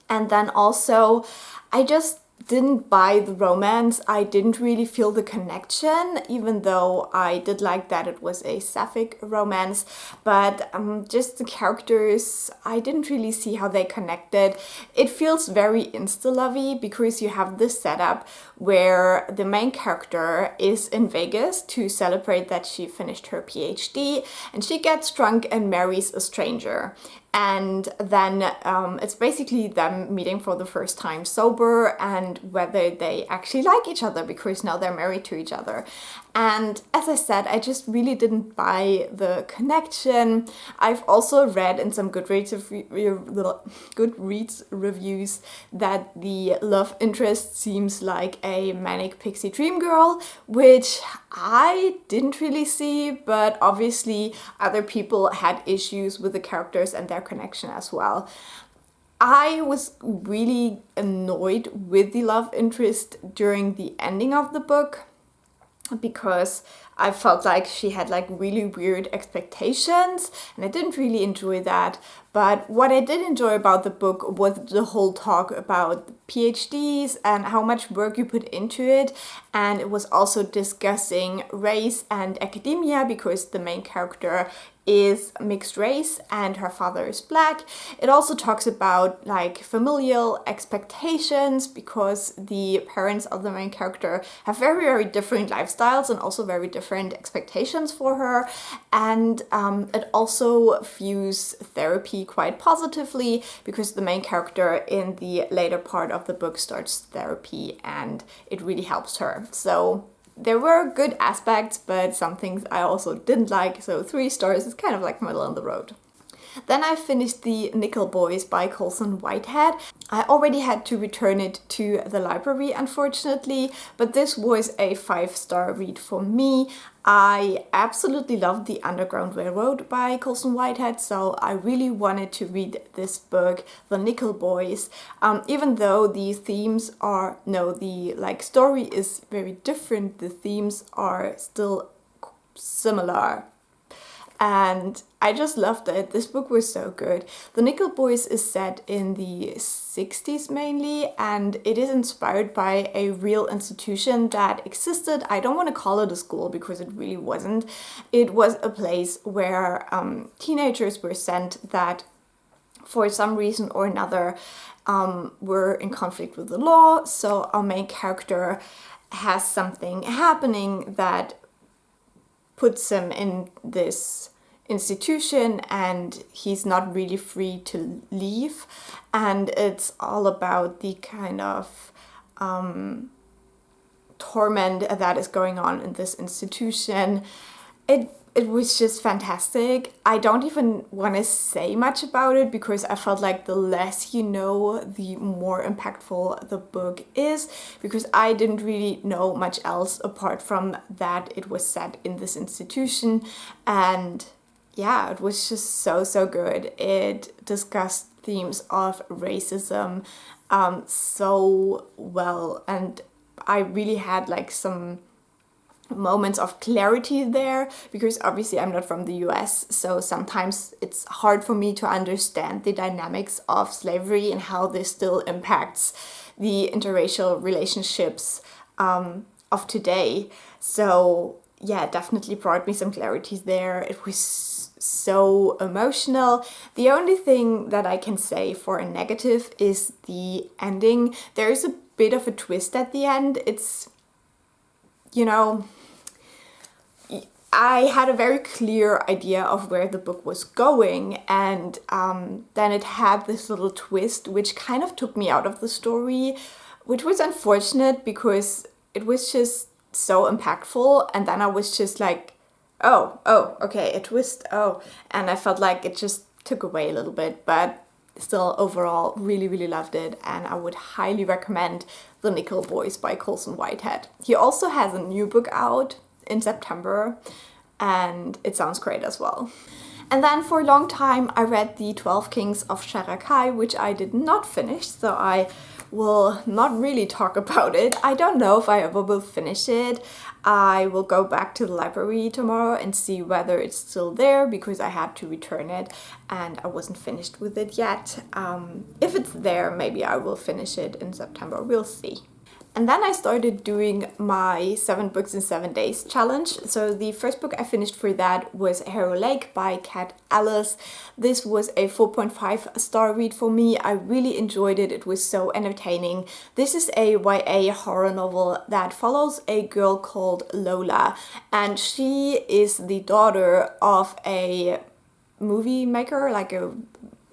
And then also, I just didn't buy the romance. I didn't really feel the connection, even though I did like that it was a sapphic romance. But just the characters, I didn't really see how they connected. It feels very insta-lovey, because you have this setup where the main character is in Vegas to celebrate that she finished her PhD, and she gets drunk and marries a stranger. And then it's basically them meeting for the first time sober, and whether they actually like each other, because now they're married to each other. And as I said, I just really didn't buy the connection. I've also read in some Goodreads reviews that the love interest seems like a manic pixie dream girl, which I didn't really see, but obviously other people had issues with the characters and their connection as well. I was really annoyed with the love interest during the ending of the book, because I felt like she had like really weird expectations, and I didn't really enjoy that. But what I did enjoy about the book was the whole talk about PhDs and how much work you put into it. And it was also discussing race and academia, because the main character is mixed race and her father is black. It also talks about like familial expectations, because the parents of the main character have very, very different lifestyles and also very different expectations for her. And it also views therapy quite positively, because the main character in the later part of the book starts therapy and it really helps her. So there were good aspects, but some things I also didn't like, so 3 stars is kind of like middle of the road. Then I finished the Nickel Boys by Colson Whitehead. I already had to return it to the library, unfortunately, but this was a 5-star read for me. I absolutely loved The Underground Railroad by Colson Whitehead, so I really wanted to read this book, The Nickel Boys. Even though the themes are, the story is very different, the themes are still similar. And I just loved it. This book was so good. The Nickel Boys is set in the 60s mainly, and it is inspired by a real institution that existed. I don't want to call it a school because it really wasn't. It was a place where teenagers were sent that for some reason or another were in conflict with the law. So our main character has something happening that puts him in this institution and he's not really free to leave. And it's all about the kind of torment that is going on in this institution. It was just fantastic. I don't even want to say much about it because I felt like the less you know, the more impactful the book is, because I didn't really know much else apart from that it was set in this institution. And yeah, it was just so good. It discussed themes of racism so well, and I really had like some moments of clarity there, because obviously I'm not from the US, so sometimes it's hard for me to understand the dynamics of slavery and how this still impacts the interracial relationships of today. So yeah, it definitely brought me some clarity there. It was so emotional. The only thing that I can say for a negative is the ending. There is a bit of a twist at the end. It's, I had a very clear idea of where the book was going, and then it had this little twist which kind of took me out of the story, which was unfortunate because it was just so impactful. And then I was just like, oh, okay, a twist, and I felt like it just took away a little bit, but still overall really loved it, and I would highly recommend The Nickel Boys by Colson Whitehead. He also has a new book out in September, and it sounds great as well. And then for a long time I read The 12 Kings of Sharakai, which I did not finish, so I will not really talk about it. I don't know if I ever will finish it. I will go back to the library tomorrow and see whether it's still there, because I had to return it and I wasn't finished with it yet. If it's there, maybe I will finish it in September. We'll see. And then I started doing my 7 books in 7 days challenge. So the first book I finished for that was Harrow Lake by Kat Ellis. This was a 4.5-star read for me. I really enjoyed it. It was so entertaining. This is a YA horror novel that follows a girl called Lola, and she is the daughter of a movie maker, like a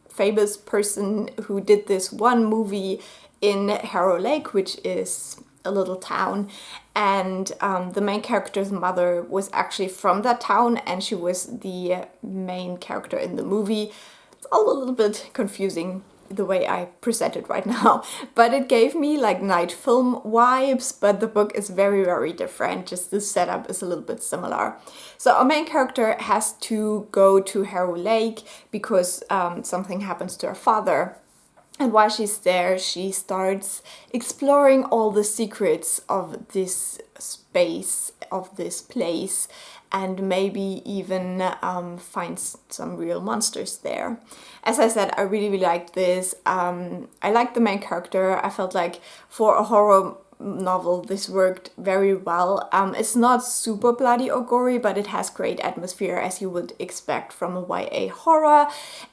famous person who did this one movie in Harrow Lake, which is a little town, and the main character's mother was actually from that town, and she was the main character in the movie. It's all a little bit confusing the way I present it right now, but it gave me like night film vibes, but the book is very different. Just the setup is a little bit similar. So our main character has to go to Harrow Lake because something happens to her father. And while she's there, she starts exploring all the secrets of this space, of this place, and maybe even finds some real monsters there. As I said, I really, really liked this. I liked the main character. I felt like for a horror novel this worked very well. It's not super bloody or gory, but it has great atmosphere, as you would expect from a YA horror.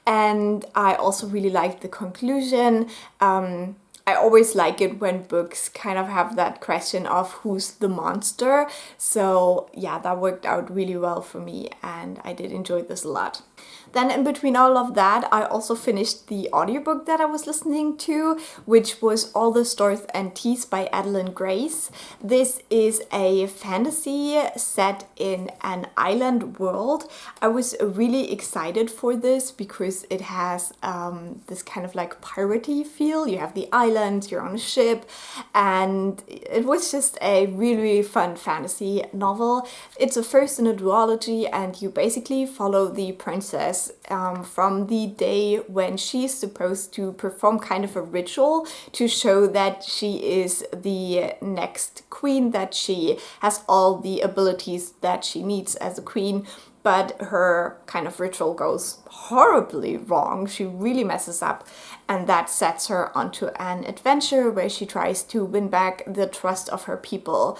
And I also really liked the conclusion. I always like it when books kind of have that question of who's the monster. So yeah, that worked out really well for me, and I did enjoy this a lot. Then in between all of that, I also finished the audiobook that I was listening to, which was All the Stars and Teas by Adeline Grace. This is a fantasy set in an island world. I was really excited for this because it has this kind of like piratey feel. You have the island, you're on a ship, and it was just a really, really fun fantasy novel. It's a first in a duology, and you basically follow the princess from the day when she's supposed to perform kind of a ritual to show that she is the next queen, that she has all the abilities that she needs as a queen. But her kind of ritual goes horribly wrong. She really messes up, and that sets her onto an adventure where she tries to win back the trust of her people.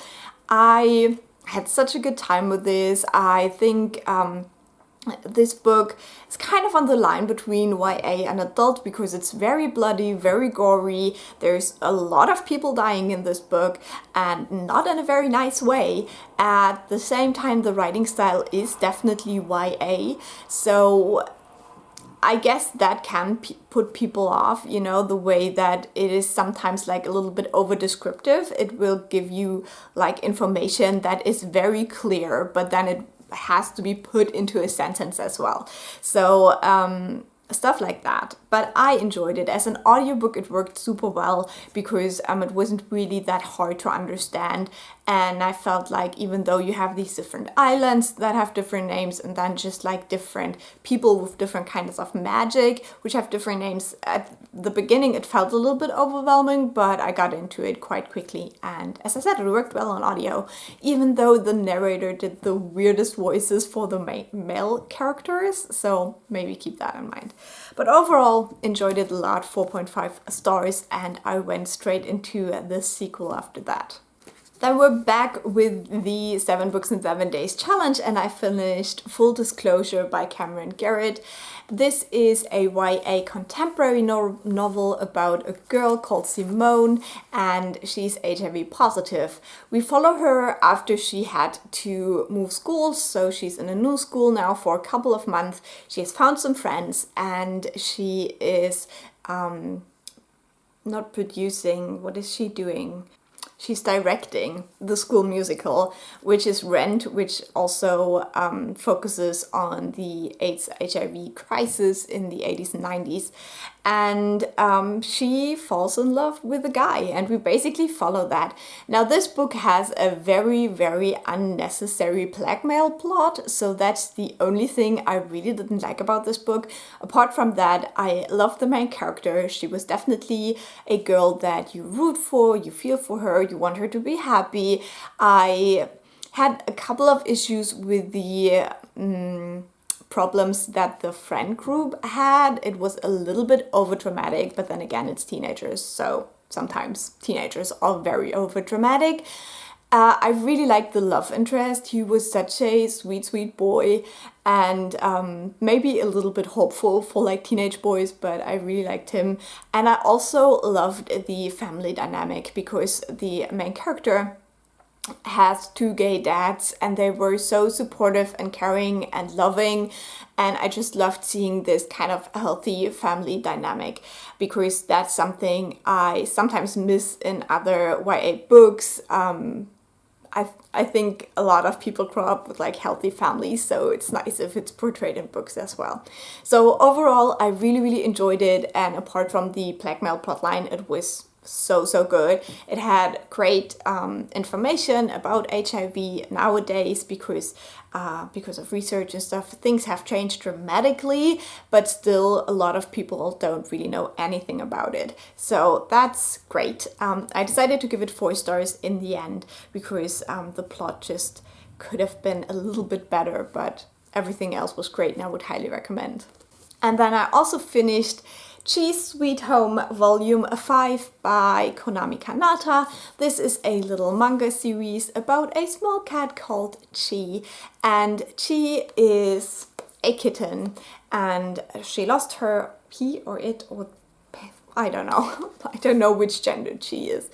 I had such a good time with this. I think this book is kind of on the line between YA and adult because it's very bloody, very gory. There's a lot of people dying in this book, and not in a very nice way. At the same time, the writing style is definitely YA, so I guess that can put people off, you know, the way that it is sometimes like a little bit over descriptive. It will give you like information that is very clear, but then it has to be put into a sentence as well. So stuff like that. But I enjoyed it. As an audiobook, it worked super well because it wasn't really that hard to understand. And I felt like even though you have these different islands that have different names, and then just like different people with different kinds of magic, which have different names, at the beginning it felt a little bit overwhelming, but I got into it quite quickly. And as I said, it worked well on audio, even though the narrator did the weirdest voices for the male characters. So maybe keep that in mind. But overall, enjoyed it a lot, 4.5 stars, and I went straight into the sequel after that. Then we're back with the 7 Books in 7 Days challenge, and I finished Full Disclosure by Cameron Garrett. This is a YA contemporary novel about a girl called Simone, and she's HIV positive. We follow her after she had to move schools, so she's in a new school now for a couple of months. She has found some friends, and she is not producing, what is she doing? She's directing the school musical, which is Rent, which also focuses on the AIDS HIV crisis in the 80s and 90s. And she falls in love with a guy, and we basically follow that. Now, this book has a very, very unnecessary blackmail plot, so that's the only thing I really didn't like about this book. Apart from that, I love the main character. She was definitely a girl that you root for, you feel for her, you want her to be happy. I had a couple of issues with the problems that the friend group had. It was a little bit over dramatic, but then again, it's teenagers, so sometimes teenagers are very over dramatic. I really liked the love interest. He was such a sweet, sweet boy, and maybe a little bit hopeful for like teenage boys, but I really liked him. And I also loved the family dynamic because the main character has 2 gay dads, and they were so supportive and caring and loving, and I just loved seeing this kind of healthy family dynamic, because that's something I sometimes miss in other YA books. I think a lot of people grow up with like healthy families, so it's nice if it's portrayed in books as well. So overall, I really, really enjoyed it, and apart from the blackmail plotline, it was so good. It had great information about HIV nowadays because of research and stuff. Things have changed dramatically, but still a lot of people don't really know anything about it. So that's great. I decided to give it 4 stars in the end because the plot just could have been a little bit better, but everything else was great and I would highly recommend. And then I also finished Chi's Sweet Home Volume 5 by Konami Kanata. This is a little manga series about a small cat called Chi. And Chi is a kitten and she lost her, he or it, or I don't know. I don't know which gender she is.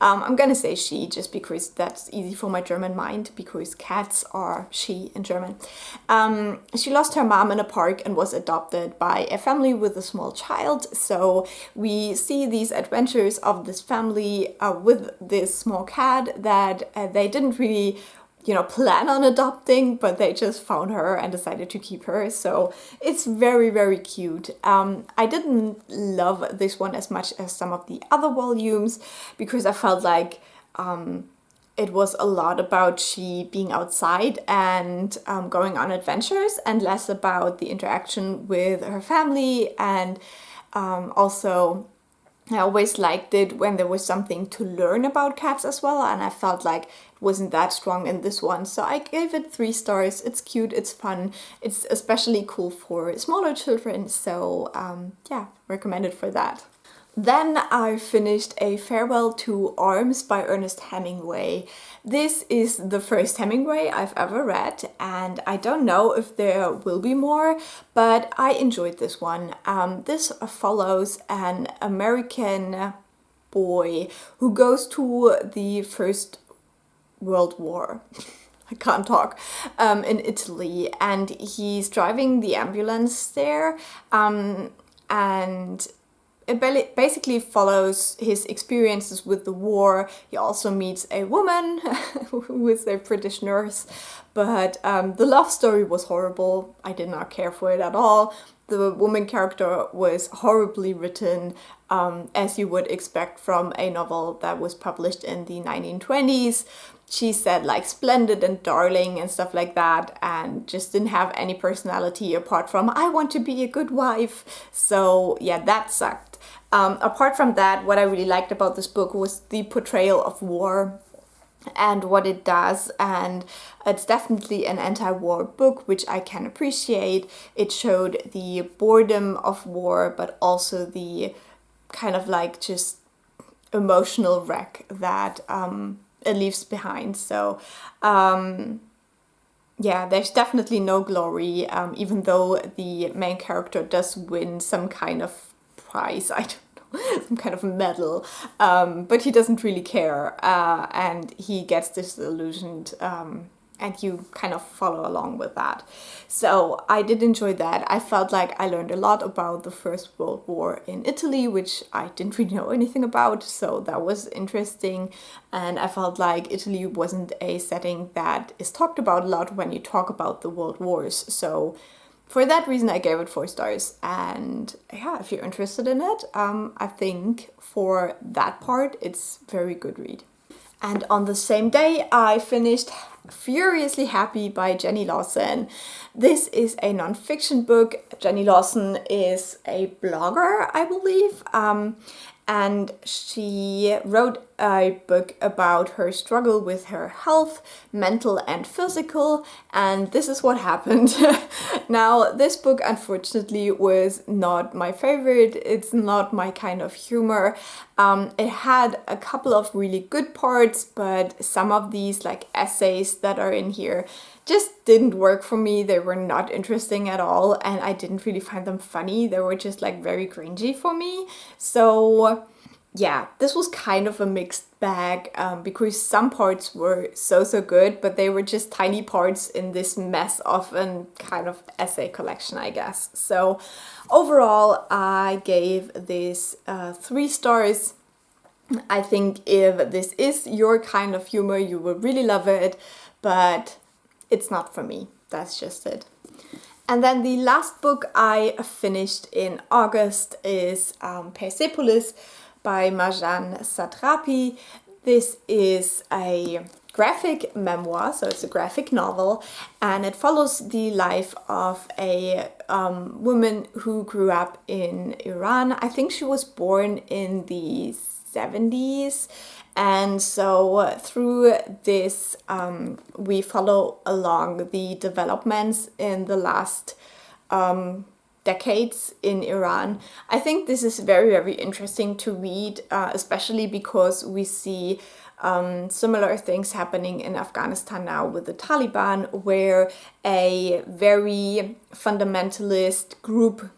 I'm gonna say she just because that's easy for my German mind because cats are she in German. She lost her mom in a park and was adopted by a family with a small child. So we see these adventures of this family with this small cat that they didn't really plan on adopting, but they just found her and decided to keep her. So it's very, very cute. I didn't love this one as much as some of the other volumes because I felt like it was a lot about she being outside and going on adventures and less about the interaction with her family. And also I always liked it when there was something to learn about cats as well, and I felt like it wasn't that strong in this one. So I gave it 3 stars. It's cute, it's fun, it's especially cool for smaller children. So yeah, recommended for that. Then I finished A Farewell to Arms by Ernest Hemingway. This is the first Hemingway I've ever read, and I don't know if there will be more, but I enjoyed this one. This follows an American boy who goes to the First World War. I can't talk, in Italy, and he's driving the ambulance there, and it basically follows his experiences with the war. He also meets a woman who is a British nurse, but the love story was horrible. I did not care for it at all. The woman character was horribly written, as you would expect from a novel that was published in the 1920s. She said like splendid and darling and stuff like that, and just didn't have any personality apart from I want to be a good wife. So yeah, that sucked. Apart from that, what I really liked about this book was the portrayal of war and what it does, and it's definitely an anti-war book, which I can appreciate. It showed the boredom of war, but also the kind of like just emotional wreck that it leaves behind. So yeah, there's definitely no glory, even though the main character does win some kind of prize, I don't know, some kind of medal, but he doesn't really care, and he gets disillusioned, and you kind of follow along with that. So I did enjoy that. I felt like I learned a lot about the First World War in Italy, which I didn't really know anything about, so that was interesting. And I felt like Italy wasn't a setting that is talked about a lot when you talk about the world wars. So for that reason, I gave it 4 stars. And yeah, if you're interested in it, I think for that part, it's a very good read. And on the same day, I finished Furiously Happy by Jenny Lawson. This is a non-fiction book. Jenny Lawson is a blogger, I believe, and she wrote a book about her struggle with her health, mental and physical, and this is what happened. Now, this book unfortunately was not my favorite. It's not my kind of humor. It had a couple of really good parts, but some of these like essays that are in here just didn't work for me. They were not interesting at all, and I didn't really find them funny. They were just like very cringy for me. So yeah, this was kind of a mixed bag, because some parts were so good, but they were just tiny parts in this mess of a kind of essay collection, I guess. So overall, I gave this 3 stars. I think if this is your kind of humor, you will really love it, but it's not for me. That's just it. And then the last book I finished in August is Persepolis by Marjan Satrapi. This is a graphic memoir, so it's a graphic novel, and it follows the life of a woman who grew up in Iran. I think she was born in the 70s, and so through this we follow along the developments in the last decades in Iran. I think this is very, very interesting to read, especially because we see similar things happening in Afghanistan now with the Taliban, where a very fundamentalist group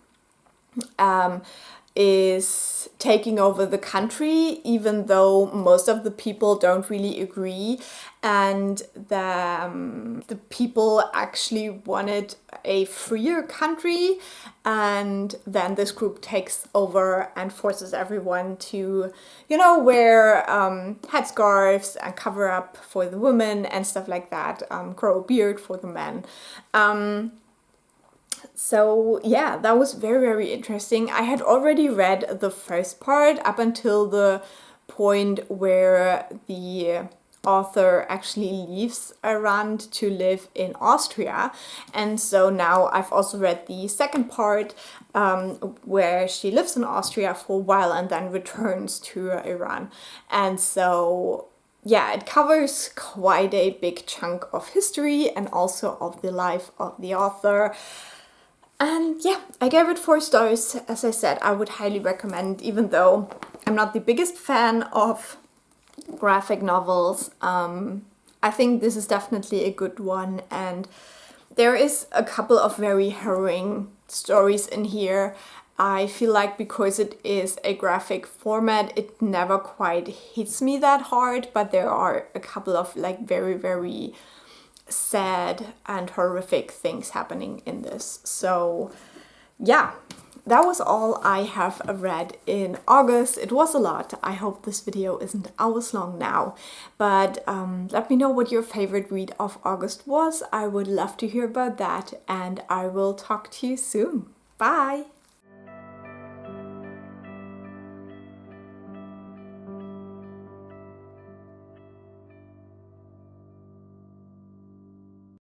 is taking over the country, even though most of the people don't really agree, and the people actually wanted a freer country, and then this group takes over and forces everyone to, you know, wear headscarves and cover up for the women and stuff like that, grow a beard for the men. So yeah, that was very, very interesting. I had already read the first part up until the point where the author actually leaves Iran to live in Austria. And so now I've also read the second part where she lives in Austria for a while and then returns to Iran. And so yeah, it covers quite a big chunk of history and also of the life of the author. And yeah, I gave it 4 stars. As I said, I would highly recommend, even though I'm not the biggest fan of graphic novels. I think this is definitely a good one, and there is a couple of very harrowing stories in here. I feel like because it is a graphic format, it never quite hits me that hard, but there are a couple of like very, very sad and horrific things happening in this. So yeah, that was all I have read in August. It was a lot. I hope this video isn't hours long now, but let me know what your favorite read of August was. I would love to hear about that, and I will talk to you soon. Bye!